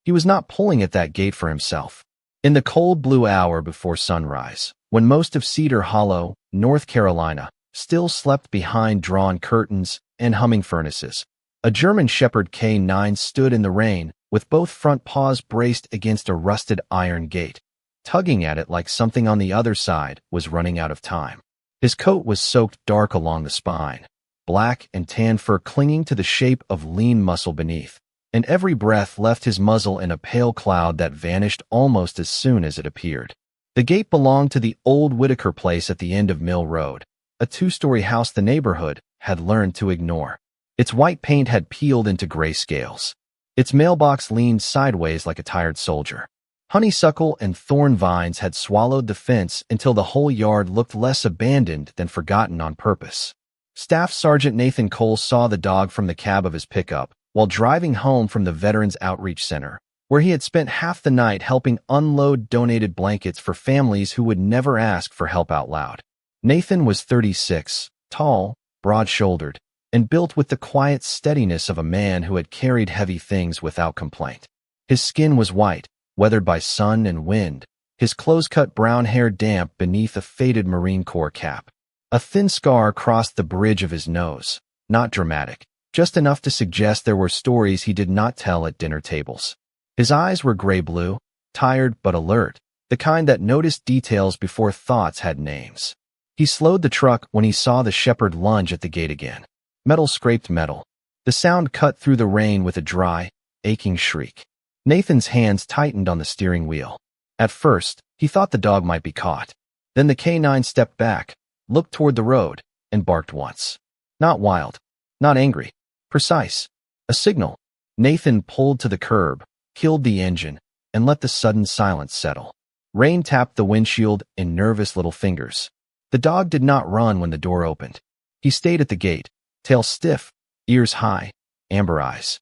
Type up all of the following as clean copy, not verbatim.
He was not pulling at that gate for himself. In the cold blue hour before sunrise, when most of Cedar Hollow, North Carolina, still slept behind drawn curtains and humming furnaces, a German Shepherd K9 stood in the rain, with both front paws braced against a rusted iron gate, tugging at it like something on the other side was running out of time. His coat was soaked dark along the spine, black and tan fur clinging to the shape of lean muscle beneath, and every breath left his muzzle in a pale cloud that vanished almost as soon as it appeared. The gate belonged to the old Whitaker place at the end of Mill Road, a two-story house the neighborhood had learned to ignore. Its white paint had peeled into gray scales. Its mailbox leaned sideways like a tired soldier. Honeysuckle and thorn vines had swallowed the fence until the whole yard looked less abandoned than forgotten on purpose. Staff Sergeant Nathan Cole saw the dog from the cab of his pickup while driving home from the Veterans Outreach Center, where he had spent half the night helping unload donated blankets for families who would never ask for help out loud. Nathan was 36, tall, broad-shouldered, and built with the quiet steadiness of a man who had carried heavy things without complaint. His skin was white, weathered by sun and wind, his close-cut brown hair damp beneath a faded Marine Corps cap. A thin scar crossed the bridge of his nose, not dramatic, just enough to suggest there were stories he did not tell at dinner tables. His eyes were gray-blue, tired but alert, the kind that noticed details before thoughts had names. He slowed the truck when he saw the shepherd lunge at the gate again. Metal scraped metal. The sound cut through the rain with a dry, aching shriek. Nathan's hands tightened on the steering wheel. At first, he thought the dog might be caught. Then the K9 stepped back, looked toward the road, and barked once. Not wild, not angry, precise. A signal. Nathan pulled to the curb, killed the engine, and let the sudden silence settle. Rain tapped the windshield in nervous little fingers. The dog did not run when the door opened. He stayed at the gate, tail stiff, ears high, amber eyes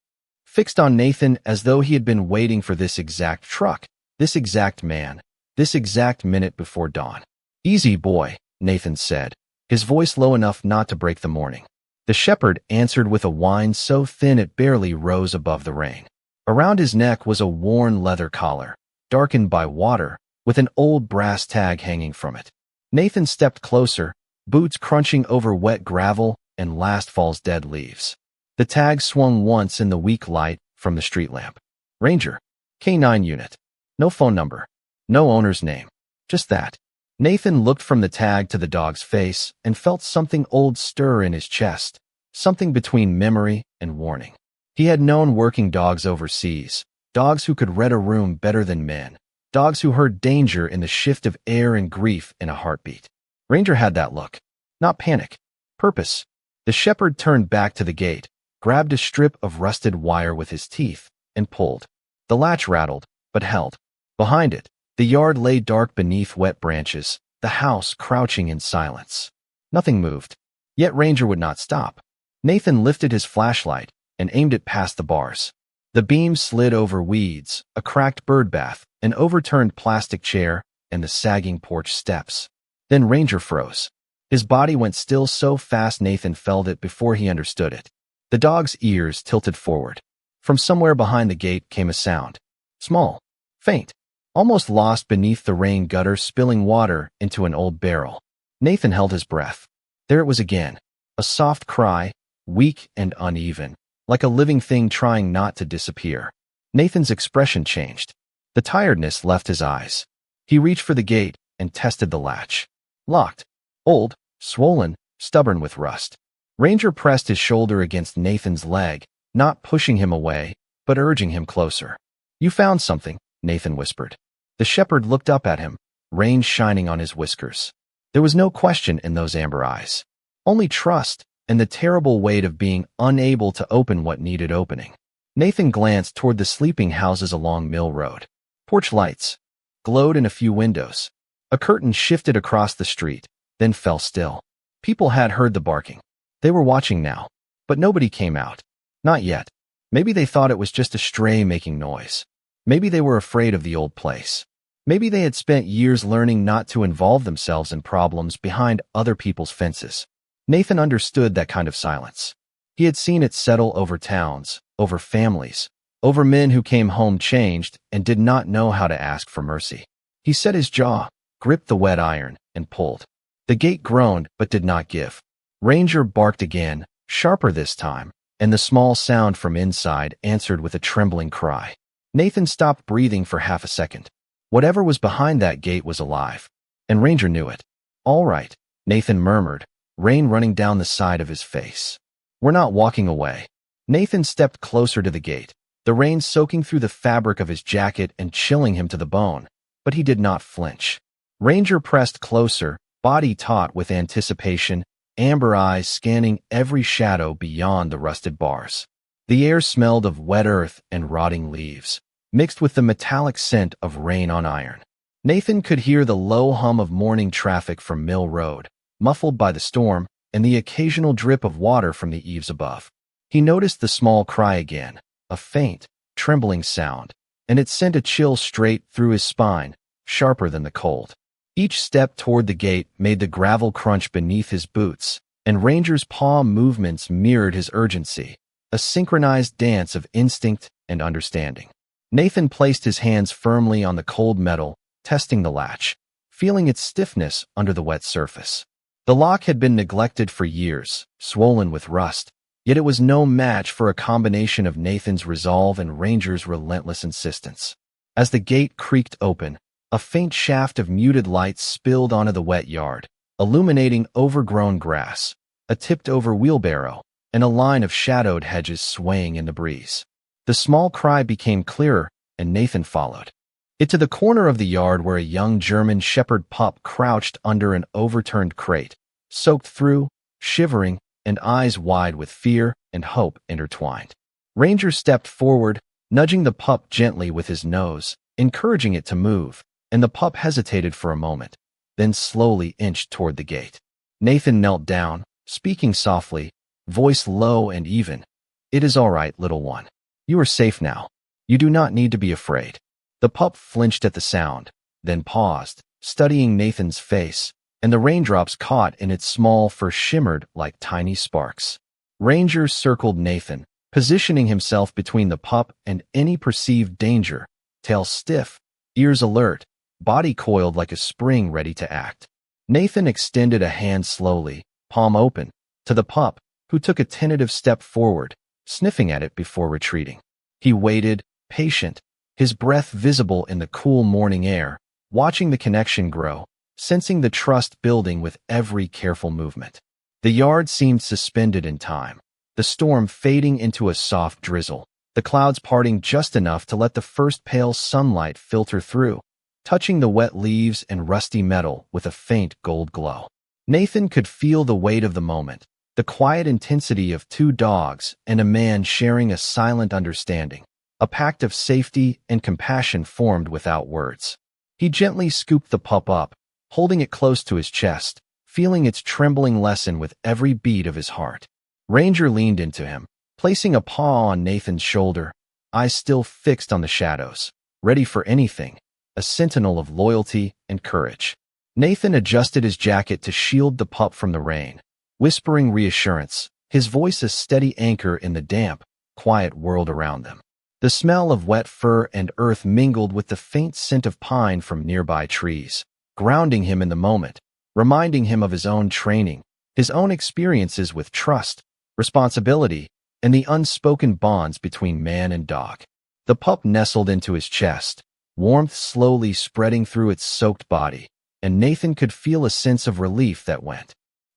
fixed on Nathan as though he had been waiting for this exact truck, this exact man, this exact minute before dawn. "Easy, boy," Nathan said, his voice low enough not to break the morning. The shepherd answered with a whine so thin it barely rose above the rain. Around his neck was a worn leather collar, darkened by water, with an old brass tag hanging from it. Nathan stepped closer, boots crunching over wet gravel and last fall's dead leaves. The tag swung once in the weak light from the street lamp. Ranger. K9 unit. No phone number. No owner's name. Just that. Nathan looked from the tag to the dog's face and felt something old stir in his chest, something between memory and warning. He had known working dogs overseas, dogs who could read a room better than men, dogs who heard danger in the shift of air and grief in a heartbeat. Ranger had that look. Not panic. Purpose. The shepherd turned back to the gate, grabbed a strip of rusted wire with his teeth, and pulled. The latch rattled, but held. Behind it, the yard lay dark beneath wet branches, the house crouching in silence. Nothing moved. Yet Ranger would not stop. Nathan lifted his flashlight and aimed it past the bars. The beam slid over weeds, a cracked bird bath, an overturned plastic chair, and the sagging porch steps. Then Ranger froze. His body went still so fast Nathan felt it before he understood it. The dog's ears tilted forward. From somewhere behind the gate came a sound. Small, faint, almost lost beneath the rain gutter spilling water into an old barrel. Nathan held his breath. There it was again. A soft cry, weak and uneven, like a living thing trying not to disappear. Nathan's expression changed. The tiredness left his eyes. He reached for the gate and tested the latch. Locked. Old, swollen, stubborn with rust. Ranger pressed his shoulder against Nathan's leg, not pushing him away, but urging him closer. "You found something," Nathan whispered. The shepherd looked up at him, rain shining on his whiskers. There was no question in those amber eyes. Only trust and the terrible weight of being unable to open what needed opening. Nathan glanced toward the sleeping houses along Mill Road. Porch lights glowed in a few windows. A curtain shifted across the street, then fell still. People had heard the barking. They were watching now, but nobody came out. Not yet. Maybe they thought it was just a stray making noise. Maybe they were afraid of the old place. Maybe they had spent years learning not to involve themselves in problems behind other people's fences. Nathan understood that kind of silence. He had seen it settle over towns, over families, over men who came home changed and did not know how to ask for mercy. He set his jaw, gripped the wet iron, and pulled. The gate groaned but did not give. Ranger barked again, sharper this time, and the small sound from inside answered with a trembling cry. Nathan stopped breathing for half a second. Whatever was behind that gate was alive, and Ranger knew it. "All right," Nathan murmured, rain running down the side of his face. "We're not walking away." Nathan stepped closer to the gate, the rain soaking through the fabric of his jacket and chilling him to the bone, but he did not flinch. Ranger pressed closer, body taut with anticipation, amber eyes scanning every shadow beyond the rusted bars. The air smelled of wet earth and rotting leaves, mixed with the metallic scent of rain on iron. Nathan could hear the low hum of morning traffic from Mill Road, muffled by the storm, and the occasional drip of water from the eaves above. He noticed the small cry again, a faint, trembling sound, and it sent a chill straight through his spine, sharper than the cold. Each step toward the gate made the gravel crunch beneath his boots, and Ranger's paw movements mirrored his urgency, a synchronized dance of instinct and understanding. Nathan placed his hands firmly on the cold metal, testing the latch, feeling its stiffness under the wet surface. The lock had been neglected for years, swollen with rust, yet it was no match for a combination of Nathan's resolve and Ranger's relentless insistence. As the gate creaked open, a faint shaft of muted light spilled onto the wet yard, illuminating overgrown grass, a tipped-over wheelbarrow, and a line of shadowed hedges swaying in the breeze. The small cry became clearer, and Nathan followed it to the corner of the yard where a young German shepherd pup crouched under an overturned crate, soaked through, shivering, and eyes wide with fear and hope intertwined. Ranger stepped forward, nudging the pup gently with his nose, encouraging it to move, and the pup hesitated for a moment, then slowly inched toward the gate. Nathan knelt down, speaking softly, voice low and even. "It is all right, little one. You are safe now. You do not need to be afraid." The pup flinched at the sound, then paused, studying Nathan's face, and the raindrops caught in its small fur shimmered like tiny sparks. Ranger circled Nathan, positioning himself between the pup and any perceived danger, tail stiff, ears alert, body coiled like a spring ready to act. Nathan extended a hand slowly, palm open, to the pup, who took a tentative step forward, sniffing at it before retreating. He waited, patient, his breath visible in the cool morning air, watching the connection grow, sensing the trust building with every careful movement. The yard seemed suspended in time, the storm fading into a soft drizzle, the clouds parting just enough to let the first pale sunlight filter through, touching the wet leaves and rusty metal with a faint gold glow. Nathan could feel the weight of the moment, the quiet intensity of two dogs and a man sharing a silent understanding, a pact of safety and compassion formed without words. He gently scooped the pup up, holding it close to his chest, feeling its trembling lessen with every beat of his heart. Ranger leaned into him, placing a paw on Nathan's shoulder, eyes still fixed on the shadows, ready for anything, a sentinel of loyalty and courage. Nathan adjusted his jacket to shield the pup from the rain, whispering reassurance, his voice a steady anchor in the damp, quiet world around them. The smell of wet fur and earth mingled with the faint scent of pine from nearby trees, grounding him in the moment, reminding him of his own training, his own experiences with trust, responsibility, and the unspoken bonds between man and dog. The pup nestled into his chest, warmth slowly spreading through its soaked body, and Nathan could feel a sense of relief that went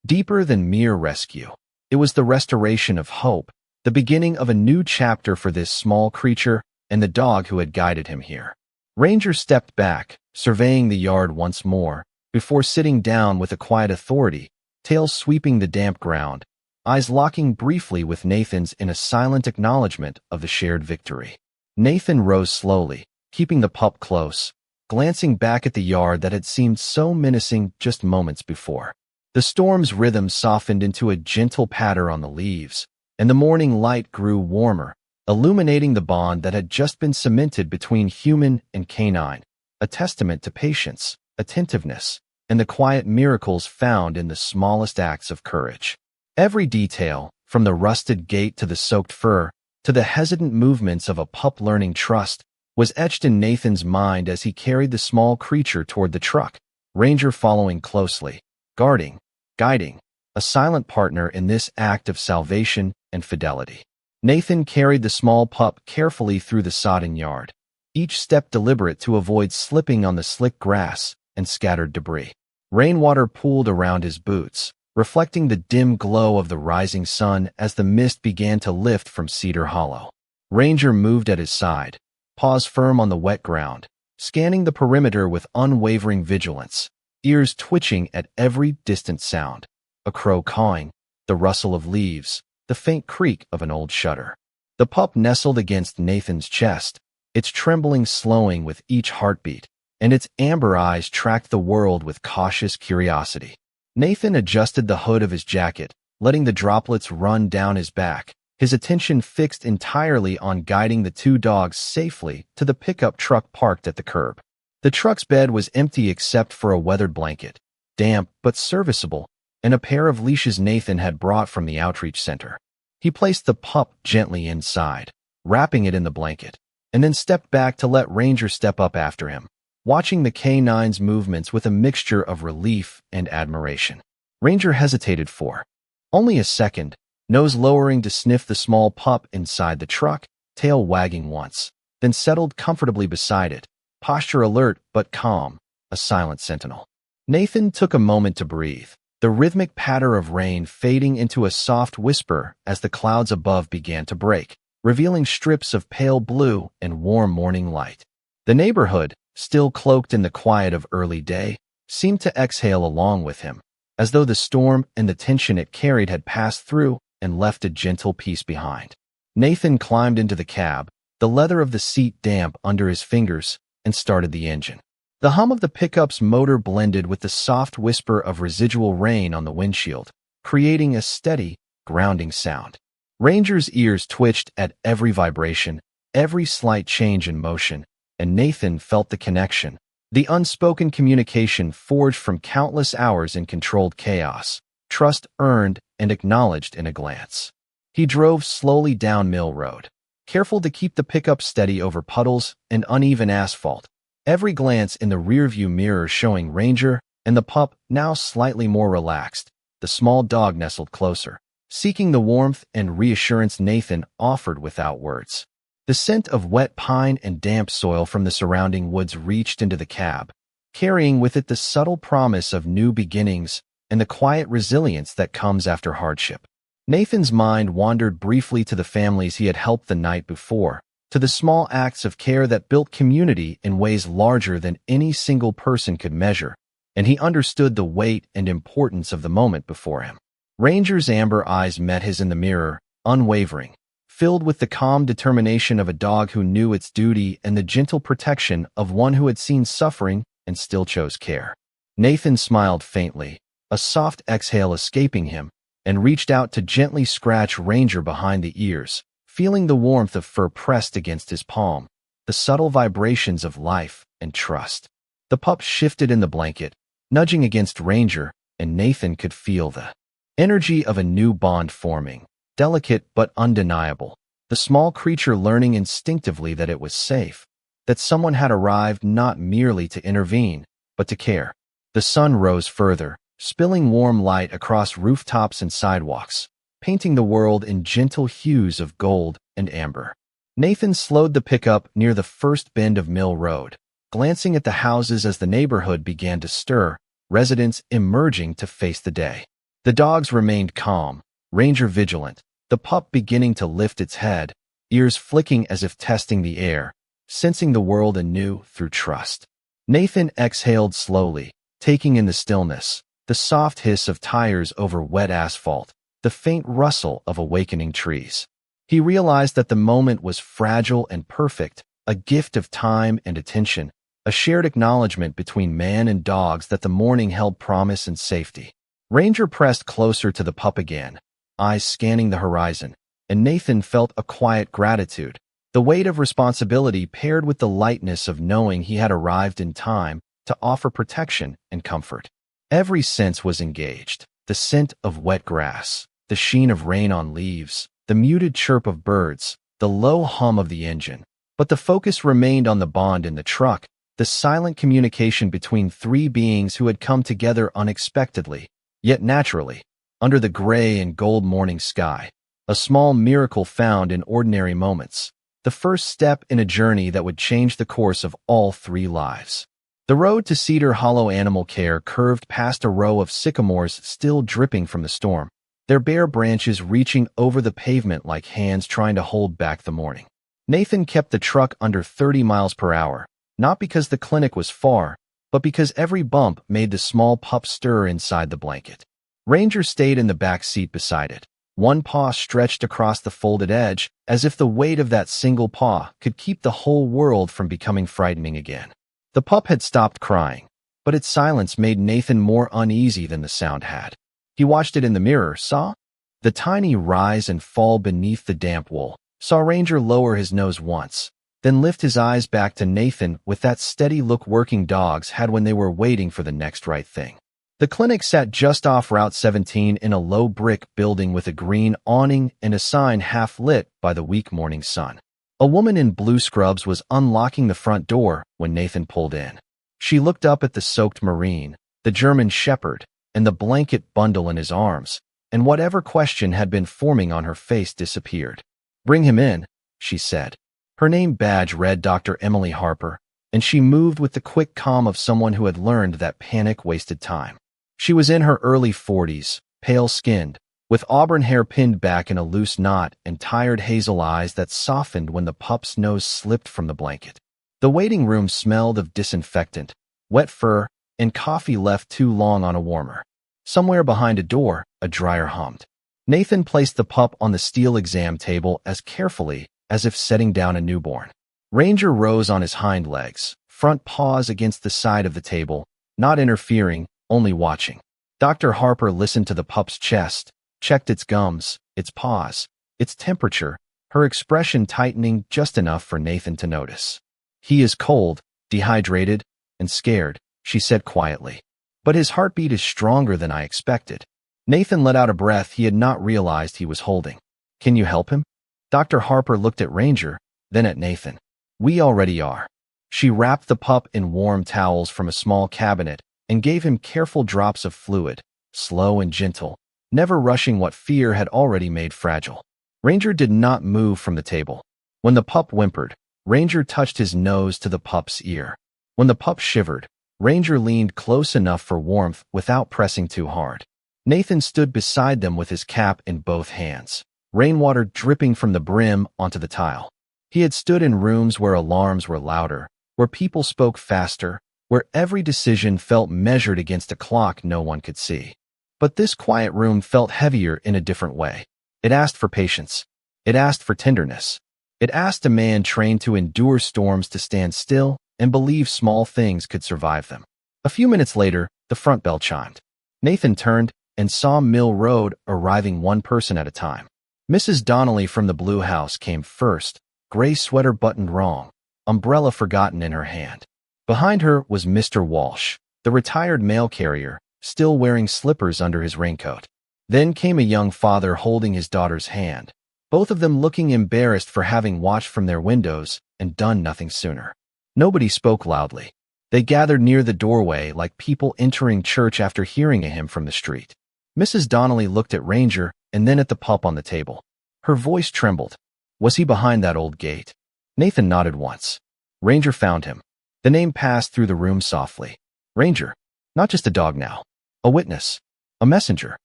deeper than mere rescue. It was the restoration of hope, the beginning of a new chapter for this small creature and the dog who had guided him here. Ranger stepped back, surveying the yard once more, before sitting down with a quiet authority, tail sweeping the damp ground, eyes locking briefly with Nathan's in a silent acknowledgement of the shared victory. Nathan rose slowly, keeping the pup close, glancing back at the yard that had seemed so menacing just moments before. The storm's rhythm softened into a gentle patter on the leaves, and the morning light grew warmer, illuminating the bond that had just been cemented between human and canine, a testament to patience, attentiveness, and the quiet miracles found in the smallest acts of courage. Every detail, from the rusted gate to the soaked fur, to the hesitant movements of a pup learning trust, was etched in Nathan's mind as he carried the small creature toward the truck, Ranger following closely, guarding, guiding, a silent partner in this act of salvation and fidelity. Nathan carried the small pup carefully through the sodden yard, each step deliberate to avoid slipping on the slick grass and scattered debris. Rainwater pooled around his boots, reflecting the dim glow of the rising sun as the mist began to lift from Cedar Hollow. Ranger moved at his side, paws firm on the wet ground, scanning the perimeter with unwavering vigilance, ears twitching at every distant sound. A crow cawing, the rustle of leaves, the faint creak of an old shutter. The pup nestled against Nathan's chest, its trembling slowing with each heartbeat, and its amber eyes tracked the world with cautious curiosity. Nathan adjusted the hood of his jacket, letting the droplets run down his back, his attention fixed entirely on guiding the two dogs safely to the pickup truck parked at the curb. The truck's bed was empty except for a weathered blanket, damp but serviceable, and a pair of leashes Nathan had brought from the outreach center. He placed the pup gently inside, wrapping it in the blanket, and then stepped back to let Ranger step up after him, watching the canine's movements with a mixture of relief and admiration. Ranger hesitated for only a second, nose lowering to sniff the small pup inside the truck, tail wagging once, then settled comfortably beside it, posture alert but calm, a silent sentinel. Nathan took a moment to breathe, the rhythmic patter of rain fading into a soft whisper as the clouds above began to break, revealing strips of pale blue and warm morning light. The neighborhood, still cloaked in the quiet of early day, seemed to exhale along with him, as though the storm and the tension it carried had passed through and left a gentle peace behind. Nathan climbed into the cab, the leather of the seat damp under his fingers, and started the engine. The hum of the pickup's motor blended with the soft whisper of residual rain on the windshield, creating a steady, grounding sound. Ranger's ears twitched at every vibration, every slight change in motion, and Nathan felt the connection, the unspoken communication forged from countless hours in controlled chaos, trust earned and acknowledged in a glance. He drove slowly down Mill Road, careful to keep the pickup steady over puddles and uneven asphalt, every glance in the rearview mirror showing Ranger and the pup now slightly more relaxed, the small dog nestled closer, seeking the warmth and reassurance Nathan offered without words. The scent of wet pine and damp soil from the surrounding woods reached into the cab, carrying with it the subtle promise of new beginnings and the quiet resilience that comes after hardship. Nathan's mind wandered briefly to the families he had helped the night before, to the small acts of care that built community in ways larger than any single person could measure, and he understood the weight and importance of the moment before him. Ranger's amber eyes met his in the mirror, unwavering, filled with the calm determination of a dog who knew its duty and the gentle protection of one who had seen suffering and still chose care. Nathan smiled faintly, a soft exhale escaping him, and reached out to gently scratch Ranger behind the ears, feeling the warmth of fur pressed against his palm, the subtle vibrations of life and trust. The pup shifted in the blanket, nudging against Ranger, and Nathan could feel the energy of a new bond forming, delicate but undeniable, the small creature learning instinctively that it was safe, that someone had arrived not merely to intervene, but to care. The sun rose further, spilling warm light across rooftops and sidewalks, painting the world in gentle hues of gold and amber. Nathan slowed the pickup near the first bend of Mill Road, glancing at the houses as the neighborhood began to stir, residents emerging to face the day. The dogs remained calm, Ranger vigilant, the pup beginning to lift its head, ears flicking as if testing the air, sensing the world anew through trust. Nathan exhaled slowly, taking in the stillness, the soft hiss of tires over wet asphalt, the faint rustle of awakening trees. He realized that the moment was fragile and perfect, a gift of time and attention, a shared acknowledgement between man and dogs that the morning held promise and safety. Ranger pressed closer to the pup again, eyes scanning the horizon, and Nathan felt a quiet gratitude, the weight of responsibility paired with the lightness of knowing he had arrived in time to offer protection and comfort. Every sense was engaged, the scent of wet grass, the sheen of rain on leaves, the muted chirp of birds, the low hum of the engine. But the focus remained on the bond in the truck, the silent communication between three beings who had come together unexpectedly, yet naturally, under the gray and gold morning sky. A small miracle found in ordinary moments. The first step in a journey that would change the course of all three lives. The road to Cedar Hollow Animal Care curved past a row of sycamores still dripping from the storm, their bare branches reaching over the pavement like hands trying to hold back the morning. Nathan kept the truck under 30 miles per hour, not because the clinic was far, but because every bump made the small pup stir inside the blanket. Ranger stayed in the back seat beside it, one paw stretched across the folded edge, as if the weight of that single paw could keep the whole world from becoming frightening again. The pup had stopped crying, but its silence made Nathan more uneasy than the sound had. He watched it in the mirror, saw the tiny rise and fall beneath the damp wool, saw Ranger lower his nose once, then lift his eyes back to Nathan with that steady look working dogs had when they were waiting for the next right thing. The clinic sat just off Route 17 in a low brick building with a green awning and a sign half lit by the weak morning sun. A woman in blue scrubs was unlocking the front door when Nathan pulled in. She looked up at the soaked Marine, the German Shepherd, and the blanket bundle in his arms, and whatever question had been forming on her face disappeared. "Bring him in," she said. Her name badge read Dr. Emily Harper, and she moved with the quick calm of someone who had learned that panic wasted time. She was in her early 40s, pale-skinned, with auburn hair pinned back in a loose knot and tired hazel eyes that softened when the pup's nose slipped from the blanket. The waiting room smelled of disinfectant, wet fur, and coffee left too long on a warmer. Somewhere behind a door, a dryer hummed. Nathan placed the pup on the steel exam table as carefully as if setting down a newborn. Ranger rose on his hind legs, front paws against the side of the table, not interfering, only watching. Dr. Harper listened to the pup's chest, checked its gums, its paws, its temperature, her expression tightening just enough for Nathan to notice. "He is cold, dehydrated, and scared," she said quietly. "But his heartbeat is stronger than I expected." Nathan let out a breath he had not realized he was holding. "Can you help him?" Dr. Harper looked at Ranger, then at Nathan. "We already are." She wrapped the pup in warm towels from a small cabinet and gave him careful drops of fluid, slow and gentle, never rushing what fear had already made fragile. Ranger did not move from the table. When the pup whimpered, Ranger touched his nose to the pup's ear. When the pup shivered, Ranger leaned close enough for warmth without pressing too hard. Nathan stood beside them with his cap in both hands, rainwater dripping from the brim onto the tile. He had stood in rooms where alarms were louder, where people spoke faster, where every decision felt measured against a clock no one could see. But this quiet room felt heavier in a different way. It asked for patience. It asked for tenderness. It asked a man trained to endure storms to stand still and believe small things could survive them. A few minutes later, the front bell chimed. Nathan turned and saw Mill Road arriving one person at a time. Mrs. Donnelly from the Blue House came first, gray sweater buttoned wrong, umbrella forgotten in her hand. Behind her was Mr. Walsh, the retired mail carrier, still wearing slippers under his raincoat. Then came a young father holding his daughter's hand, both of them looking embarrassed for having watched from their windows and done nothing sooner. Nobody spoke loudly. They gathered near the doorway like people entering church after hearing a hymn from the street. Mrs. Donnelly looked at Ranger and then at the pup on the table. Her voice trembled. Was he behind that old gate? Nathan nodded once. Ranger found him. The name passed through the room softly. Ranger. Not just a dog now. A witness. A messenger.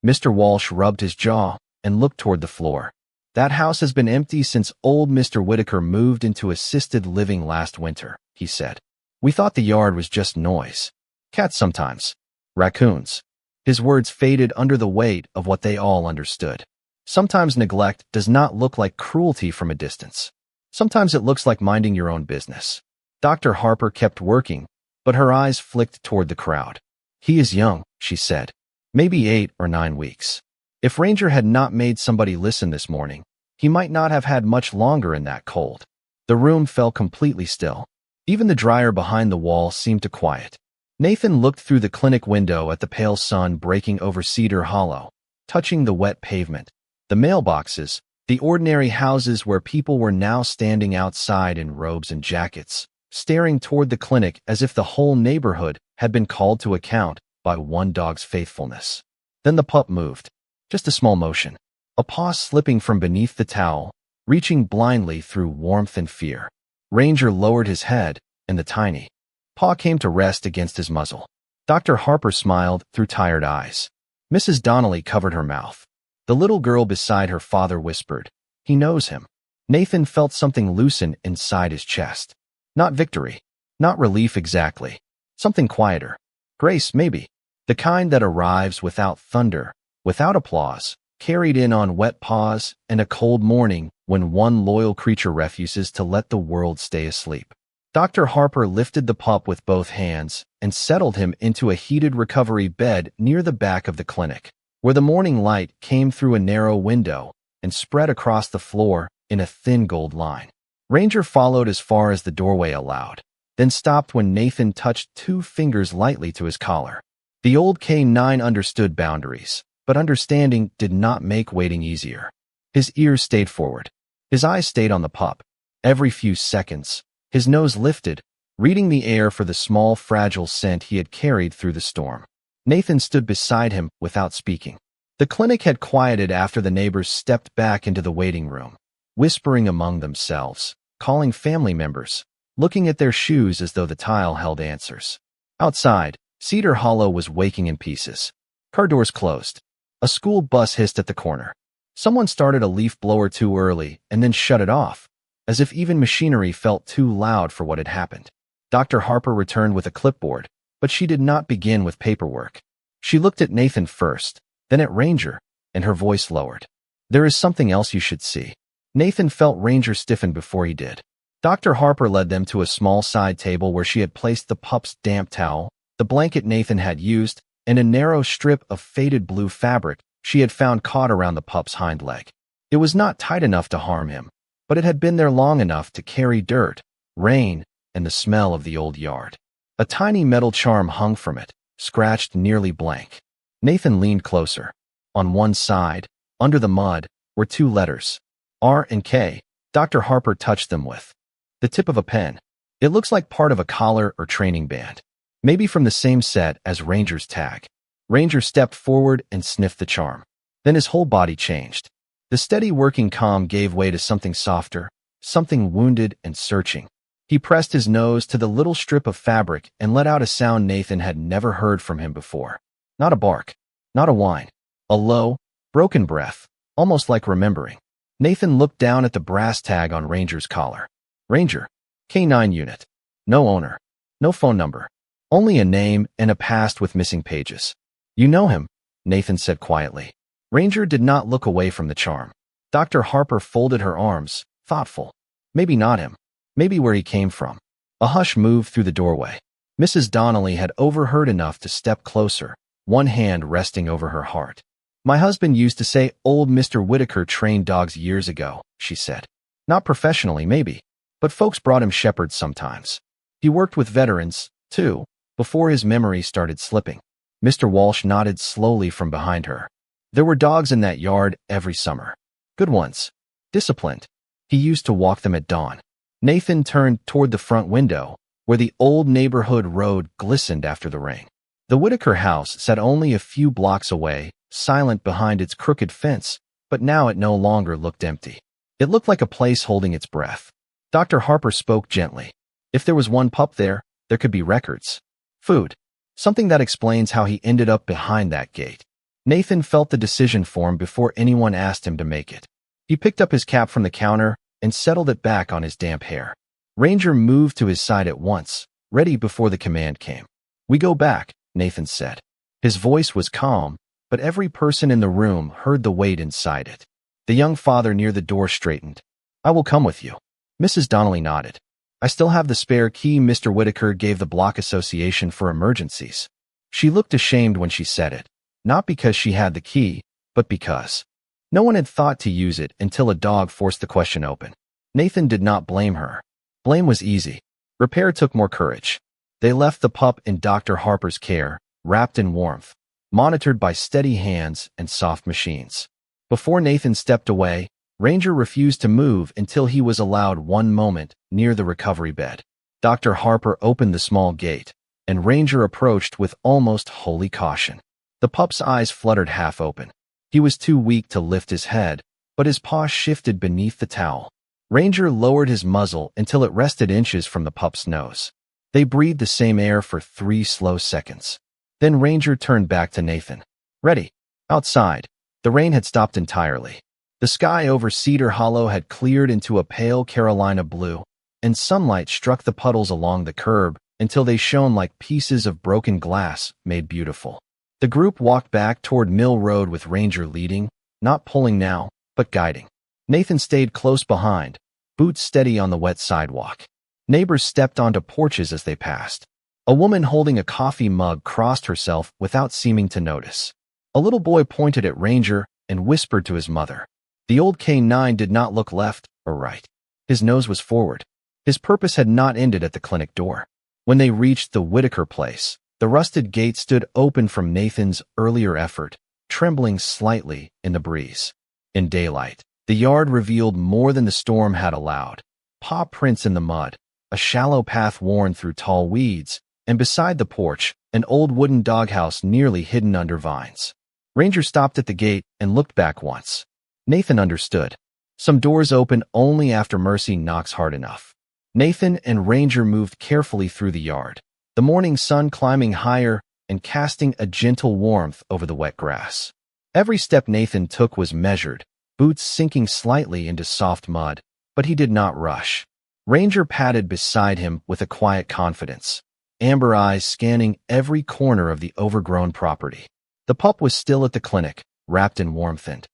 Mr. Walsh rubbed his jaw and looked toward the floor. That house has been empty since old Mr. Whitaker moved into assisted living last winter, he said. We thought the yard was just noise. Cats sometimes. Raccoons. His words faded under the weight of what they all understood. Sometimes neglect does not look like cruelty from a distance. Sometimes it looks like minding your own business. Dr. Harper kept working, but her eyes flicked toward the crowd. He is young, she said. Maybe 8 or 9 weeks. If Ranger had not made somebody listen this morning, he might not have had much longer in that cold. The room fell completely still. Even the dryer behind the wall seemed to quiet. Nathan looked through the clinic window at the pale sun breaking over Cedar Hollow, touching the wet pavement, the mailboxes, The ordinary houses where people were now standing outside in robes and jackets, staring toward the clinic as if the whole neighborhood had been called to account by one dog's faithfulness. Then the pup moved. Just a small motion. A paw slipping from beneath the towel, reaching blindly through warmth and fear. Ranger lowered his head, and the tiny paw came to rest against his muzzle. Dr. Harper smiled through tired eyes. Mrs. Donnelly covered her mouth. The little girl beside her father whispered, "He knows him." Nathan felt something loosen inside his chest. Not victory. Not relief exactly. Something quieter. Grace, maybe. The kind that arrives without thunder, without applause, carried in on wet paws and a cold morning when one loyal creature refuses to let the world stay asleep. Dr. Harper lifted the pup with both hands and settled him into a heated recovery bed near the back of the clinic, where the morning light came through a narrow window and spread across the floor in a thin gold line. Ranger followed as far as the doorway allowed, then stopped when Nathan touched 2 fingers lightly to his collar. The old K9 understood boundaries, but understanding did not make waiting easier. His ears stayed forward. His eyes stayed on the pup. Every few seconds, his nose lifted, reading the air for the small, fragile scent he had carried through the storm. Nathan stood beside him without speaking. The clinic had quieted after the neighbors stepped back into the waiting room, whispering among themselves, calling family members, looking at their shoes as though the tile held answers. Outside, Cedar Hollow was waking in pieces. Car doors closed. A school bus hissed at the corner. Someone started a leaf blower too early and then shut it off, as if even machinery felt too loud for what had happened. Dr. Harper returned with a clipboard, but she did not begin with paperwork. She looked at Nathan first, then at Ranger, and her voice lowered. "There is something else you should see." Nathan felt Ranger stiffen before he did. Dr. Harper led them to a small side table where she had placed the pup's damp towel, the blanket Nathan had used, and a narrow strip of faded blue fabric she had found caught around the pup's hind leg. It was not tight enough to harm him, but it had been there long enough to carry dirt, rain, and the smell of the old yard. A tiny metal charm hung from it, scratched nearly blank. Nathan leaned closer. On one side, under the mud, were 2 letters, R and K. Dr. Harper touched them with the tip of a pen. "It looks like part of a collar or training band. Maybe from the same set as Ranger's tag." Ranger stepped forward and sniffed the charm. Then his whole body changed. The steady working calm gave way to something softer, something wounded and searching. He pressed his nose to the little strip of fabric and let out a sound Nathan had never heard from him before. Not a bark, not a whine, a low, broken breath, almost like remembering. Nathan looked down at the brass tag on Ranger's collar. Ranger, K9 unit. No owner, no phone number. Only a name and a past with missing pages. "You know him," Nathan said quietly. Ranger did not look away from the charm. Dr. Harper folded her arms, thoughtful. Maybe not him. Maybe where he came from. A hush moved through the doorway. Mrs. Donnelly had overheard enough to step closer, one hand resting over her heart. "My husband used to say old Mr. Whitaker trained dogs years ago," she said. "Not professionally, maybe, but folks brought him shepherds sometimes. He worked with veterans, too, before his memory started slipping." Mr. Walsh nodded slowly from behind her. "There were dogs in that yard every summer. Good ones. Disciplined. He used to walk them at dawn." Nathan turned toward the front window, where the old neighborhood road glistened after the rain. The Whitaker house sat only a few blocks away, silent behind its crooked fence, but now it no longer looked empty. It looked like a place holding its breath. Dr. Harper spoke gently. If there was one pup there, there could be records. Food. Something that explains how he ended up behind that gate. Nathan felt the decision form before anyone asked him to make it. He picked up his cap from the counter and settled it back on his damp hair. Ranger moved to his side at once, ready before the command came. "We go back," Nathan said. His voice was calm, but every person in the room heard the weight inside it. The young father near the door straightened. "I will come with you." Mrs. Donnelly nodded. "I still have the spare key Mr. Whitaker gave the block association for emergencies." She looked ashamed when she said it, not because she had the key, but because no one had thought to use it until a dog forced the question open. Nathan did not blame her. Blame was easy. Repair took more courage. They left the pup in Dr. Harper's care, wrapped in warmth, monitored by steady hands and soft machines. Before Nathan stepped away, Ranger refused to move until he was allowed 1 moment near the recovery bed. Dr. Harper opened the small gate, and Ranger approached with almost holy caution. The pup's eyes fluttered half open. He was too weak to lift his head, but his paw shifted beneath the towel. Ranger lowered his muzzle until it rested inches from the pup's nose. They breathed the same air for 3 slow seconds. Then Ranger turned back to Nathan. Ready. Outside, the rain had stopped entirely. The sky over Cedar Hollow had cleared into a pale Carolina blue, and sunlight struck the puddles along the curb until they shone like pieces of broken glass made beautiful. The group walked back toward Mill Road with Ranger leading, not pulling now, but guiding. Nathan stayed close behind, boots steady on the wet sidewalk. Neighbors stepped onto porches as they passed. A woman holding a coffee mug crossed herself without seeming to notice. A little boy pointed at Ranger and whispered to his mother. The old K9 did not look left or right. His nose was forward. His purpose had not ended at the clinic door. When they reached the Whitaker place, the rusted gate stood open from Nathan's earlier effort, trembling slightly in the breeze. In daylight, the yard revealed more than the storm had allowed. Paw prints in the mud, a shallow path worn through tall weeds, and beside the porch, an old wooden doghouse nearly hidden under vines. Ranger stopped at the gate and looked back once. Nathan understood. Some doors open only after mercy knocks hard enough. Nathan and Ranger moved carefully through the yard, the morning sun climbing higher and casting a gentle warmth over the wet grass. Every step Nathan took was measured, boots sinking slightly into soft mud, but he did not rush. Ranger padded beside him with a quiet confidence, amber eyes scanning every corner of the overgrown property. The pup was still at the clinic, wrapped in warmth and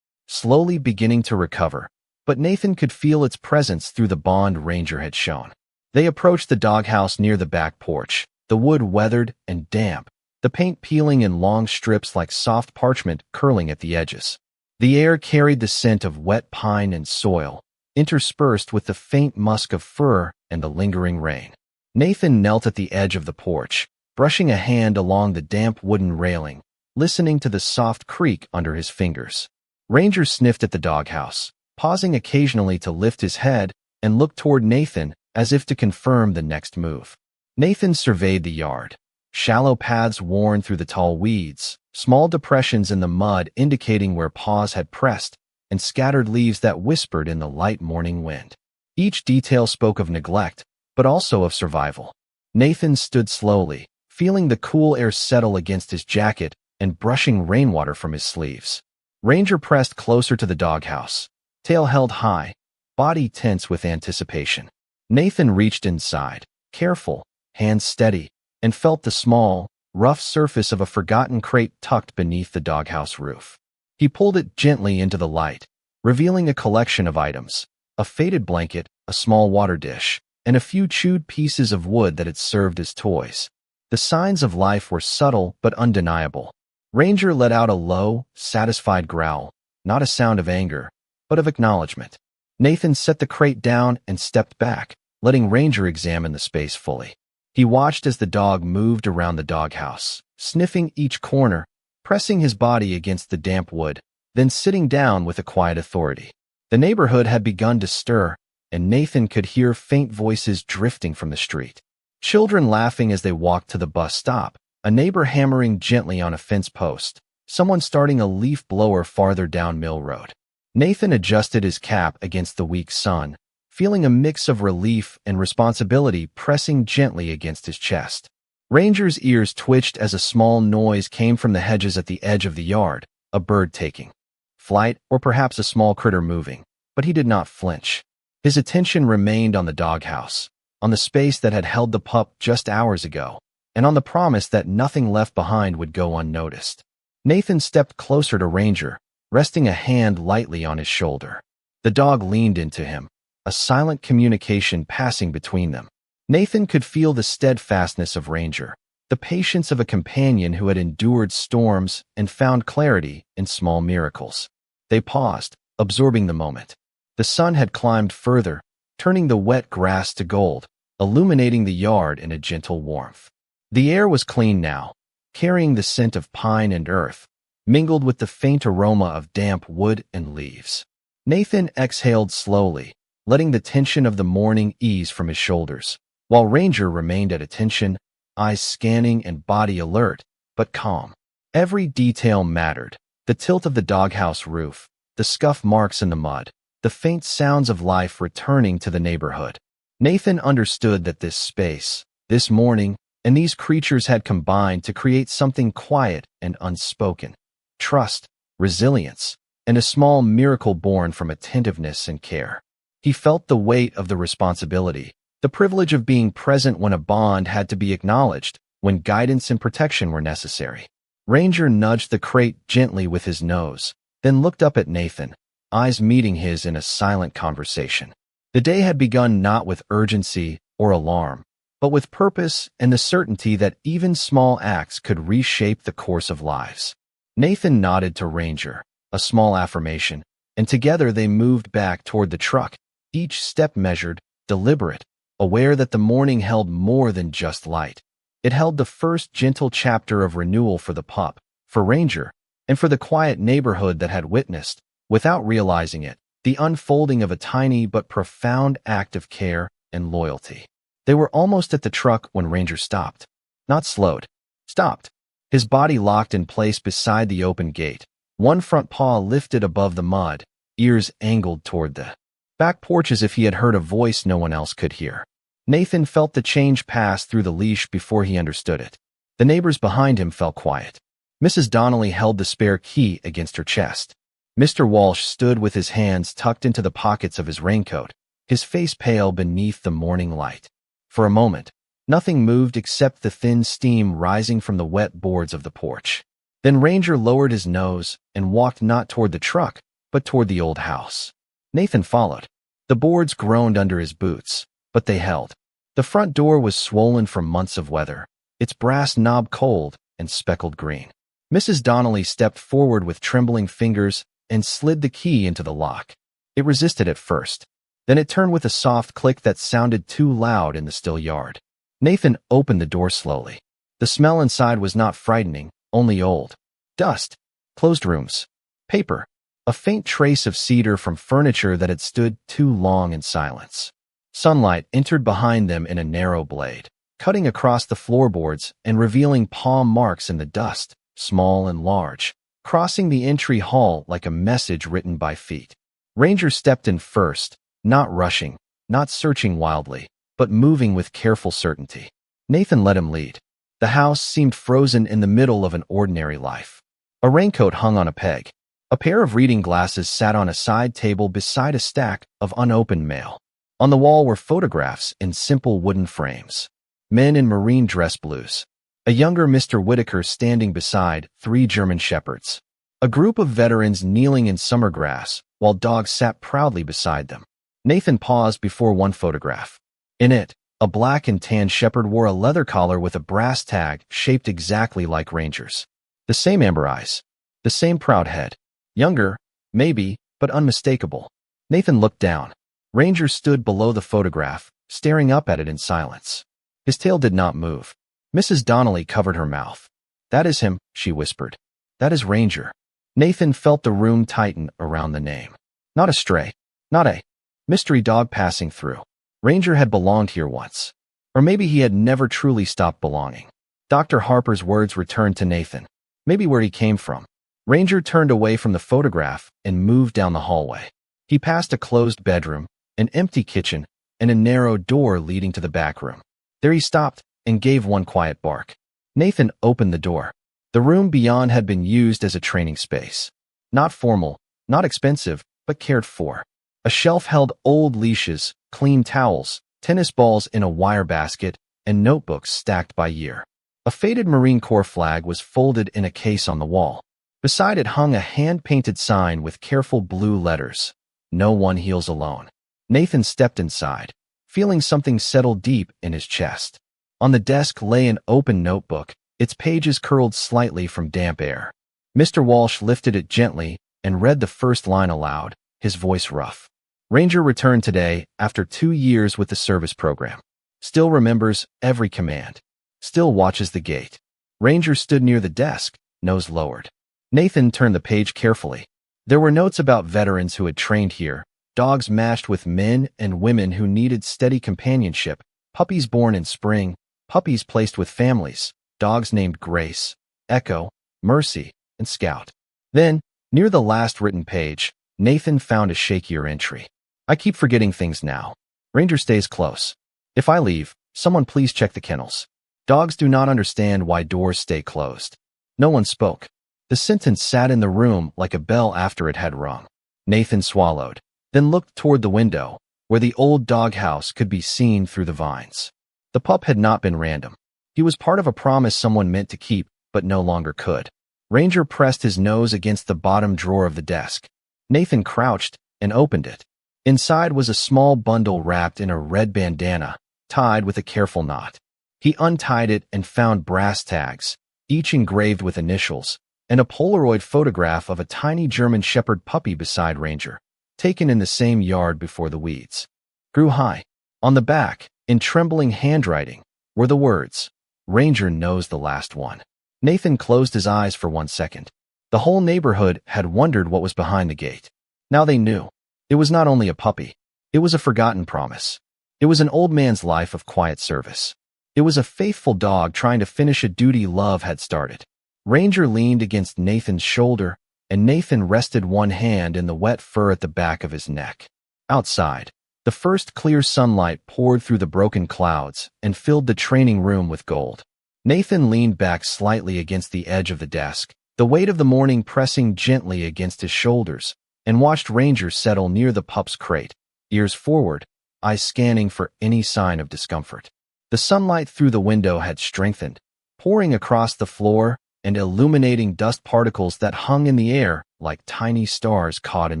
slowly beginning to recover, but Nathan could feel its presence through the bond Ranger had shown. They approached the doghouse near the back porch, the wood weathered and damp, the paint peeling in long strips like soft parchment curling at the edges. The air carried the scent of wet pine and soil, interspersed with the faint musk of fur and the lingering rain. Nathan knelt at the edge of the porch, brushing a hand along the damp wooden railing, listening to the soft creak under his fingers. Ranger sniffed at the doghouse, pausing occasionally to lift his head and look toward Nathan as if to confirm the next move. Nathan surveyed the yard. Shallow paths worn through the tall weeds, small depressions in the mud indicating where paws had pressed, and scattered leaves that whispered in the light morning wind. Each detail spoke of neglect, but also of survival. Nathan stood slowly, feeling the cool air settle against his jacket and brushing rainwater from his sleeves. Ranger pressed closer to the doghouse, tail held high, body tense with anticipation. Nathan reached inside, careful, hands steady, and felt the small, rough surface of a forgotten crate tucked beneath the doghouse roof. He pulled it gently into the light, revealing a collection of items, a faded blanket, a small water dish, and a few chewed pieces of wood that had served as toys. The signs of life were subtle but undeniable. Ranger let out a low, satisfied growl, not a sound of anger, but of acknowledgement. Nathan set the crate down and stepped back, letting Ranger examine the space fully. He watched as the dog moved around the doghouse, sniffing each corner, pressing his body against the damp wood, then sitting down with a quiet authority. The neighborhood had begun to stir, and Nathan could hear faint voices drifting from the street. Children laughing as they walked to the bus stop, a neighbor hammering gently on a fence post, someone starting a leaf blower farther down Mill Road. Nathan adjusted his cap against the weak sun, feeling a mix of relief and responsibility pressing gently against his chest. Ranger's ears twitched as a small noise came from the hedges at the edge of the yard, a bird taking flight or perhaps a small critter moving, but he did not flinch. His attention remained on the doghouse, on the space that had held the pup just hours ago, and on the promise that nothing left behind would go unnoticed. Nathan stepped closer to Ranger, resting a hand lightly on his shoulder. The dog leaned into him, a silent communication passing between them. Nathan could feel the steadfastness of Ranger, the patience of a companion who had endured storms and found clarity in small miracles. They paused, absorbing the moment. The sun had climbed further, turning the wet grass to gold, illuminating the yard in a gentle warmth. The air was clean now, carrying the scent of pine and earth, mingled with the faint aroma of damp wood and leaves. Nathan exhaled slowly, letting the tension of the morning ease from his shoulders, while Ranger remained at attention, eyes scanning and body alert, but calm. Every detail mattered: the tilt of the doghouse roof, the scuff marks in the mud, the faint sounds of life returning to the neighborhood. Nathan understood that this space, this morning, and these creatures had combined to create something quiet and unspoken. Trust, resilience, and a small miracle born from attentiveness and care. He felt the weight of the responsibility, the privilege of being present when a bond had to be acknowledged, when guidance and protection were necessary. Ranger nudged the crate gently with his nose, then looked up at Nathan, eyes meeting his in a silent conversation. The day had begun not with urgency or alarm, but with purpose and the certainty that even small acts could reshape the course of lives. Nathan nodded to Ranger, a small affirmation, and together they moved back toward the truck, each step measured, deliberate, aware that the morning held more than just light. It held the first gentle chapter of renewal for the pup, for Ranger, and for the quiet neighborhood that had witnessed, without realizing it, the unfolding of a tiny but profound act of care and loyalty. They were almost at the truck when Ranger stopped. Not slowed. Stopped. His body locked in place beside the open gate, one front paw lifted above the mud, ears angled toward the back porch as if he had heard a voice no one else could hear. Nathan felt the change pass through the leash before he understood it. The neighbors behind him fell quiet. Mrs. Donnelly held the spare key against her chest. Mr. Walsh stood with his hands tucked into the pockets of his raincoat, his face pale beneath the morning light. For a moment, nothing moved except the thin steam rising from the wet boards of the porch. Then Ranger lowered his nose and walked not toward the truck, but toward the old house. Nathan followed. The boards groaned under his boots, but they held. The front door was swollen from months of weather, its brass knob cold and speckled green. Mrs. Donnelly stepped forward with trembling fingers and slid the key into the lock. It resisted at first. Then it turned with a soft click that sounded too loud in the still yard. Nathan opened the door slowly. The smell inside was not frightening, only old. Dust. Closed rooms. Paper. A faint trace of cedar from furniture that had stood too long in silence. Sunlight entered behind them in a narrow blade, cutting across the floorboards and revealing palm marks in the dust, small and large, crossing the entry hall like a message written by feet. Ranger stepped in first, not rushing, not searching wildly, but moving with careful certainty. Nathan let him lead. The house seemed frozen in the middle of an ordinary life. A raincoat hung on a peg. A pair of reading glasses sat on a side table beside a stack of unopened mail. On the wall were photographs in simple wooden frames. Men in marine dress blues. A younger Mr. Whitaker standing beside 3 German shepherds. A group of veterans kneeling in summer grass, while dogs sat proudly beside them. Nathan paused before one photograph. In it, a black and tan shepherd wore a leather collar with a brass tag shaped exactly like Ranger's. The same amber eyes. The same proud head. Younger, maybe, but unmistakable. Nathan looked down. Ranger stood below the photograph, staring up at it in silence. His tail did not move. Mrs. Donnelly covered her mouth. "That is him," she whispered. "That is Ranger." Nathan felt the room tighten around the name. Not a stray. Not a mystery dog passing through. Ranger had belonged here once. Or maybe he had never truly stopped belonging. Dr. Harper's words returned to Nathan. Maybe where he came from. Ranger turned away from the photograph and moved down the hallway. He passed a closed bedroom, an empty kitchen, and a narrow door leading to the back room. There he stopped and gave one quiet bark. Nathan opened the door. The room beyond had been used as a training space. Not formal, not expensive, but cared for. A shelf held old leashes, clean towels, tennis balls in a wire basket, and notebooks stacked by year. A faded Marine Corps flag was folded in a case on the wall. Beside it hung a hand-painted sign with careful blue letters. No one heals alone. Nathan stepped inside, feeling something settle deep in his chest. On the desk lay an open notebook, its pages curled slightly from damp air. Mr. Walsh lifted it gently and read the first line aloud, his voice rough. Ranger returned today after 2 years with the service program. Still remembers every command. Still watches the gate. Ranger stood near the desk, nose lowered. Nathan turned the page carefully. There were notes about veterans who had trained here, dogs matched with men and women who needed steady companionship, puppies born in spring, puppies placed with families, dogs named Grace, Echo, Mercy, and Scout. Then, near the last written page, Nathan found a shakier entry. I keep forgetting things now. Ranger stays close. If I leave, someone please check the kennels. Dogs do not understand why doors stay closed. No one spoke. The sentence sat in the room like a bell after it had rung. Nathan swallowed, then looked toward the window, where the old doghouse could be seen through the vines. The pup had not been random. He was part of a promise someone meant to keep, but no longer could. Ranger pressed his nose against the bottom drawer of the desk. Nathan crouched and opened it. Inside was a small bundle wrapped in a red bandana, tied with a careful knot. He untied it and found brass tags, each engraved with initials, and a Polaroid photograph of a tiny German Shepherd puppy beside Ranger, taken in the same yard before the weeds. Grew high. On the back, in trembling handwriting, were the words, "Ranger knows the last one." Nathan closed his eyes for 1 second. The whole neighborhood had wondered what was behind the gate. Now they knew. It was not only a puppy. It was a forgotten promise. It was an old man's life of quiet service. It was a faithful dog trying to finish a duty love had started. Ranger leaned against Nathan's shoulder, and Nathan rested one hand in the wet fur at the back of his neck. Outside, the first clear sunlight poured through the broken clouds and filled the training room with gold. Nathan leaned back slightly against the edge of the desk, the weight of the morning pressing gently against his shoulders, and watched Ranger settle near the pup's crate, ears forward, eyes scanning for any sign of discomfort. The sunlight through the window had strengthened, pouring across the floor and illuminating dust particles that hung in the air like tiny stars caught in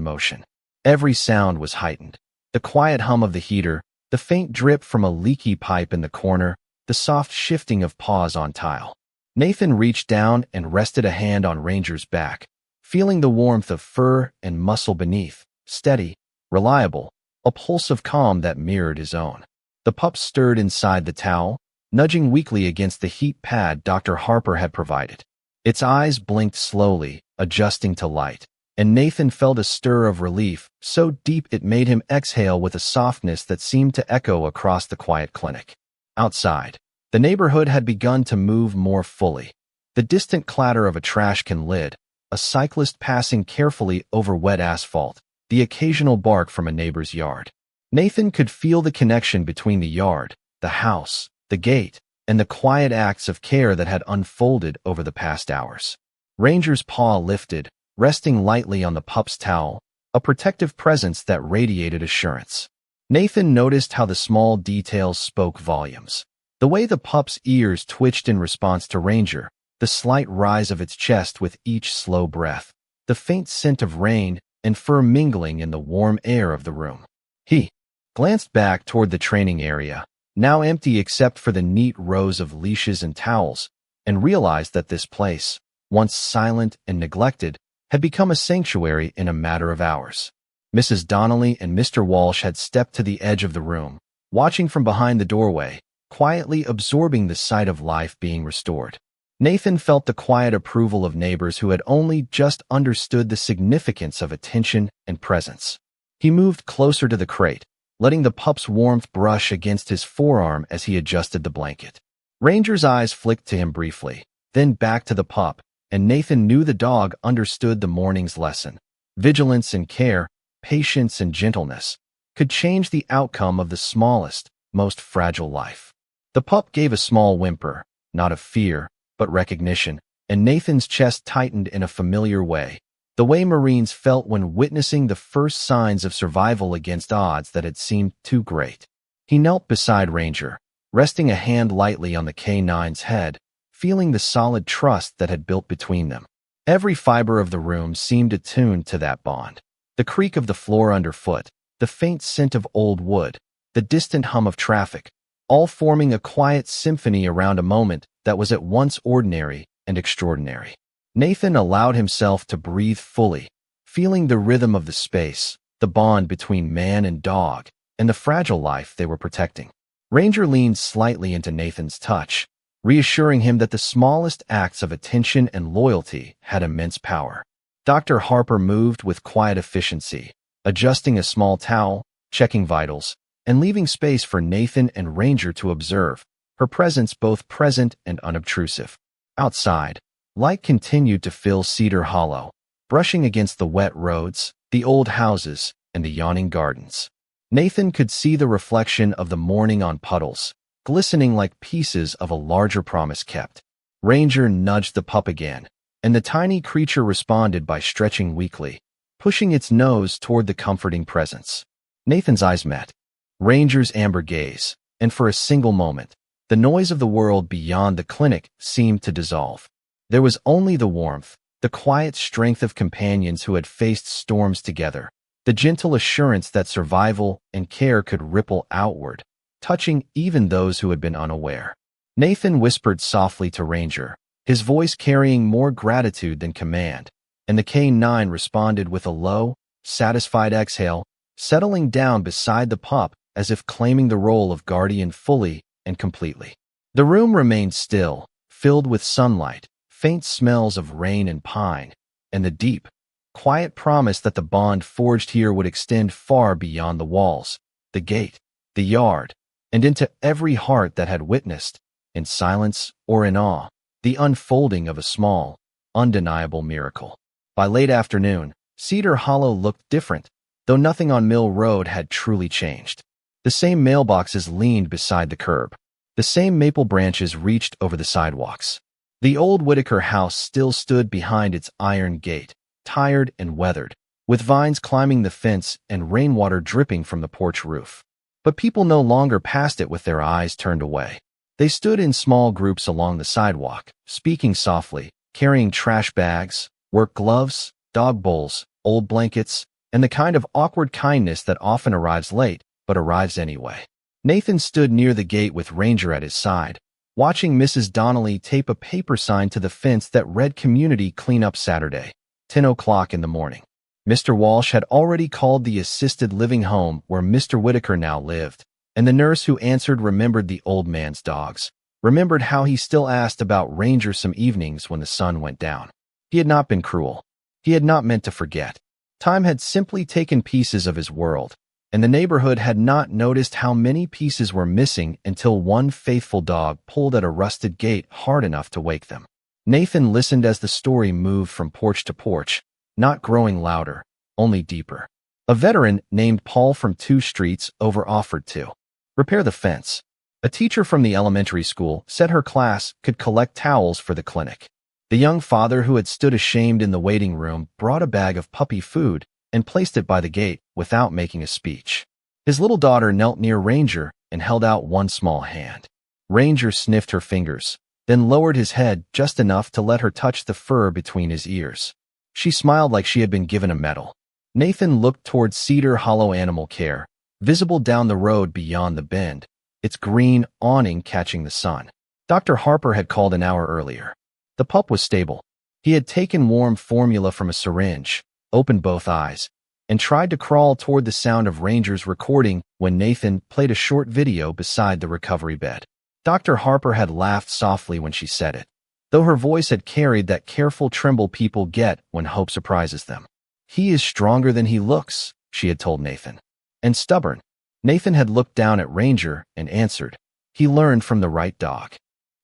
motion. Every sound was heightened. The quiet hum of the heater, the faint drip from a leaky pipe in the corner, the soft shifting of paws on tile. Nathan reached down and rested a hand on Ranger's back, feeling the warmth of fur and muscle beneath, steady, reliable, a pulse of calm that mirrored his own. The pup stirred inside the towel, nudging weakly against the heat pad Dr. Harper had provided. Its eyes blinked slowly, adjusting to light, and Nathan felt a stir of relief, so deep it made him exhale with a softness that seemed to echo across the quiet clinic. Outside, the neighborhood had begun to move more fully. The distant clatter of a trash can lid, a cyclist passing carefully over wet asphalt, the occasional bark from a neighbor's yard. Nathan could feel the connection between the yard, the house, the gate, and the quiet acts of care that had unfolded over the past hours. Ranger's paw lifted, resting lightly on the pup's towel, a protective presence that radiated assurance. Nathan noticed how the small details spoke volumes. The way the pup's ears twitched in response to Ranger, the slight rise of its chest with each slow breath, the faint scent of rain and fur mingling in the warm air of the room. He glanced back toward the training area, now empty except for the neat rows of leashes and towels, and realized that this place, once silent and neglected, had become a sanctuary in a matter of hours. Mrs. Donnelly and Mr. Walsh had stepped to the edge of the room, watching from behind the doorway, quietly absorbing the sight of life being restored. Nathan felt the quiet approval of neighbors who had only just understood the significance of attention and presence. He moved closer to the crate, letting the pup's warmth brush against his forearm as he adjusted the blanket. Ranger's eyes flicked to him briefly, then back to the pup, and Nathan knew the dog understood the morning's lesson. Vigilance and care, patience and gentleness, could change the outcome of the smallest, most fragile life. The pup gave a small whimper, not of fear, but recognition, and Nathan's chest tightened in a familiar way, the way Marines felt when witnessing the first signs of survival against odds that had seemed too great. He knelt beside Ranger, resting a hand lightly on the K9's head, feeling the solid trust that had built between them. Every fiber of the room seemed attuned to that bond. The creak of the floor underfoot, the faint scent of old wood, the distant hum of traffic, all forming a quiet symphony around a moment that was at once ordinary and extraordinary. Nathan allowed himself to breathe fully, feeling the rhythm of the space, the bond between man and dog, and the fragile life they were protecting. Ranger leaned slightly into Nathan's touch, reassuring him that the smallest acts of attention and loyalty had immense power. Dr. Harper moved with quiet efficiency, adjusting a small towel, checking vitals, and leaving space for Nathan and Ranger to observe, her presence both present and unobtrusive. Outside, light continued to fill Cedar Hollow, brushing against the wet roads, the old houses, and the yawning gardens. Nathan could see the reflection of the morning on puddles, glistening like pieces of a larger promise kept. Ranger nudged the pup again, and the tiny creature responded by stretching weakly, pushing its nose toward the comforting presence. Nathan's eyes met Ranger's amber gaze, and for a single moment, the noise of the world beyond the clinic seemed to dissolve. There was only the warmth, the quiet strength of companions who had faced storms together, the gentle assurance that survival and care could ripple outward, touching even those who had been unaware. Nathan whispered softly to Ranger, his voice carrying more gratitude than command, and the K9 responded with a low, satisfied exhale, settling down beside the pup as if claiming the role of guardian fully and completely. The room remained still, filled with sunlight, faint smells of rain and pine, and the deep, quiet promise that the bond forged here would extend far beyond the walls, the gate, the yard, and into every heart that had witnessed, in silence or in awe, the unfolding of a small, undeniable miracle. By late afternoon, Cedar Hollow looked different, though nothing on Mill Road had truly changed. The same mailboxes leaned beside the curb. The same maple branches reached over the sidewalks. The old Whitaker house still stood behind its iron gate, tired and weathered, with vines climbing the fence and rainwater dripping from the porch roof. But people no longer passed it with their eyes turned away. They stood in small groups along the sidewalk, speaking softly, carrying trash bags, work gloves, dog bowls, old blankets, and the kind of awkward kindness that often arrives late, but arrives anyway. Nathan stood near the gate with Ranger at his side, watching Mrs. Donnelly tape a paper sign to the fence that read Community Cleanup Saturday, 10 o'clock in the morning. Mr. Walsh had already called the assisted living home where Mr. Whitaker now lived, and the nurse who answered remembered the old man's dogs, remembered how he still asked about Ranger some evenings when the sun went down. He had not been cruel. He had not meant to forget. Time had simply taken pieces of his world, and the neighborhood had not noticed how many pieces were missing until one faithful dog pulled at a rusted gate hard enough to wake them. Nathan listened as the story moved from porch to porch, not growing louder, only deeper. A veteran named Paul from 2 streets over offered to repair the fence. A teacher from the elementary school said her class could collect towels for the clinic. The young father who had stood ashamed in the waiting room brought a bag of puppy food and placed it by the gate without making a speech. His little daughter knelt near Ranger and held out one small hand. Ranger sniffed her fingers, then lowered his head just enough to let her touch the fur between his ears. She smiled like she had been given a medal. Nathan looked toward Cedar Hollow Animal Care, visible down the road beyond the bend, its green awning catching the sun. Dr. Harper had called an hour earlier. The pup was stable. He had taken warm formula from a syringe, opened both eyes, and tried to crawl toward the sound of Ranger's recording when Nathan played a short video beside the recovery bed. Dr. Harper had laughed softly when she said it, though her voice had carried that careful tremble people get when hope surprises them. "He is stronger than he looks," she had told Nathan. "And stubborn." Nathan had looked down at Ranger and answered, "He learned from the right dog."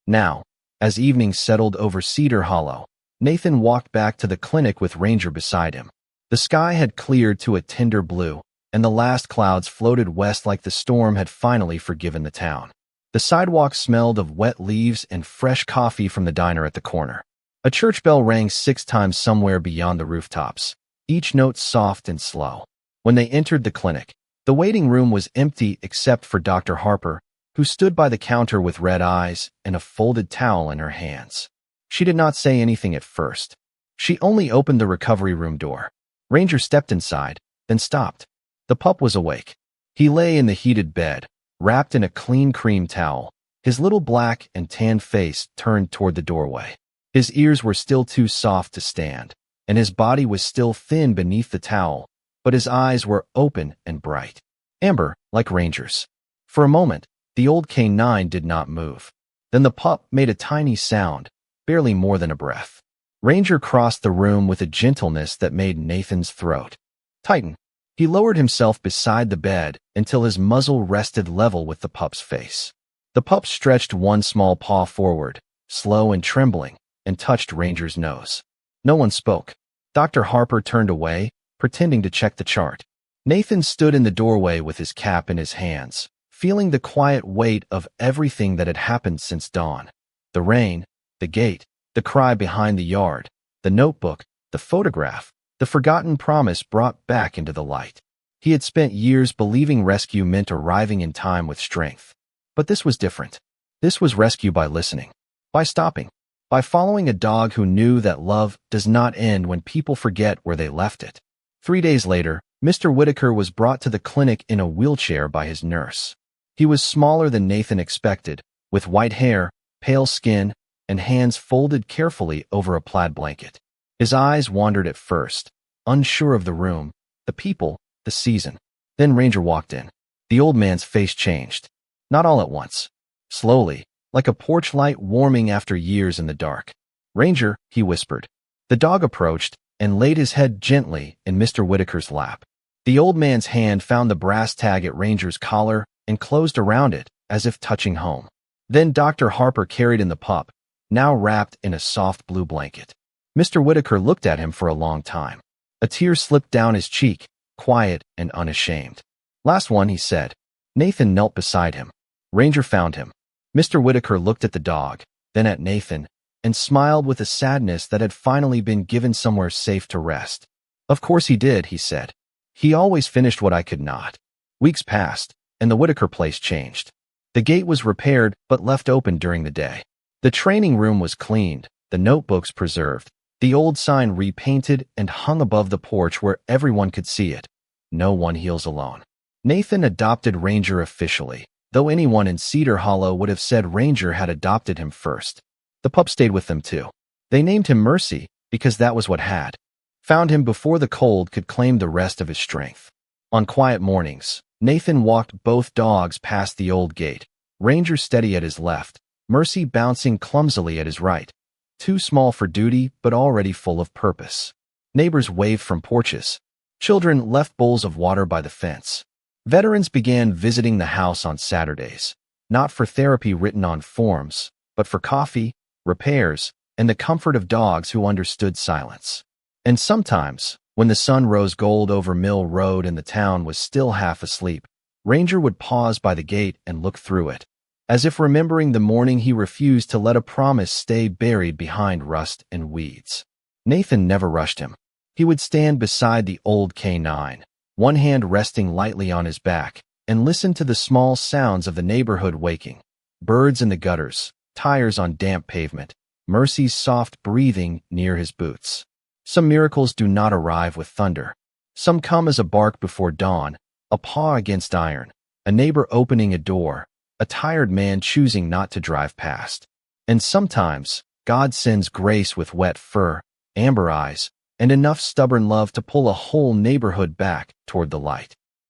Now, as evening settled over Cedar Hollow, Nathan walked back to the clinic with Ranger beside him. The sky had cleared to a tender blue, and the last clouds floated west like the storm had finally forgiven the town. The sidewalk smelled of wet leaves and fresh coffee from the diner at the corner. A church bell rang 6 times somewhere beyond the rooftops, each note soft and slow. When they entered the clinic, the waiting room was empty except for Dr. Harper, who stood by the counter with red eyes and a folded towel in her hands. She did not say anything at first. She only opened the recovery room door. Ranger stepped inside, then stopped. The pup was awake. He lay in the heated bed, wrapped in a clean cream towel, his little black and tan face turned toward the doorway. His ears were still too soft to stand, and his body was still thin beneath the towel, but his eyes were open and bright. Amber, like Ranger's. For a moment, the old K9 did not move. Then the pup made a tiny sound, barely more than a breath. Ranger crossed the room with a gentleness that made Nathan's throat tighten. He lowered himself beside the bed until his muzzle rested level with the pup's face. The pup stretched one small paw forward, slow and trembling, and touched Ranger's nose. No one spoke. Dr. Harper turned away, pretending to check the chart. Nathan stood in the doorway with his cap in his hands, feeling the quiet weight of everything that had happened since dawn. The rain, the gate, the cry behind the yard, the notebook, the photograph, the forgotten promise brought back into the light. He had spent years believing rescue meant arriving in time with strength. But this was different. This was rescue by listening, by stopping, by following a dog who knew that love does not end when people forget where they left it. 3 days later, Mr. Whitaker was brought to the clinic in a wheelchair by his nurse. He was smaller than Nathan expected, with white hair, pale skin, and hands folded carefully over a plaid blanket. His eyes wandered at first, unsure of the room, the people, the season. Then Ranger walked in. The old man's face changed. Not all at once. Slowly, like a porch light warming after years in the dark. "Ranger," he whispered. The dog approached and laid his head gently in Mr. Whitaker's lap. The old man's hand found the brass tag at Ranger's collar and closed around it, as if touching home. Then Dr. Harper carried in the pup, now wrapped in a soft blue blanket. Mr. Whitaker looked at him for a long time. A tear slipped down his cheek, quiet and unashamed. "Last one," he said. Nathan knelt beside him. Ranger found him. Mr. Whitaker looked at the dog, then at Nathan, and smiled with a sadness that had finally been given somewhere safe to rest. "Of course he did," he said. "He always finished what I could not." Weeks passed, and the Whitaker place changed. The gate was repaired but left open during the day. The training room was cleaned, the notebooks preserved, the old sign repainted and hung above the porch where everyone could see it. "No one heals alone." Nathan adopted Ranger officially, though anyone in Cedar Hollow would have said Ranger had adopted him first. The pup stayed with them too. They named him Mercy because that was what had found him before the cold could claim the rest of his strength. On quiet mornings, Nathan walked both dogs past the old gate, Ranger steady at his left, Mercy bouncing clumsily at his right. Too small for duty, but already full of purpose. Neighbors waved from porches. Children left bowls of water by the fence. Veterans began visiting the house on Saturdays, not for therapy written on forms, but for coffee, repairs, and the comfort of dogs who understood silence. And sometimes, when the sun rose gold over Mill Road and the town was still half asleep, Ranger would pause by the gate and look through it, as if remembering the morning he refused to let a promise stay buried behind rust and weeds. Nathan never rushed him. He would stand beside the old K9, one hand resting lightly on his back, and listen to the small sounds of the neighborhood waking. Birds in the gutters, tires on damp pavement, Mercy's soft breathing near his boots. Some miracles do not arrive with thunder. Some come as a bark before dawn, a paw against iron, a neighbor opening a door, a tired man choosing not to drive past. And sometimes, God sends grace with wet fur, amber eyes, and enough stubborn love to pull a whole neighborhood back toward the light.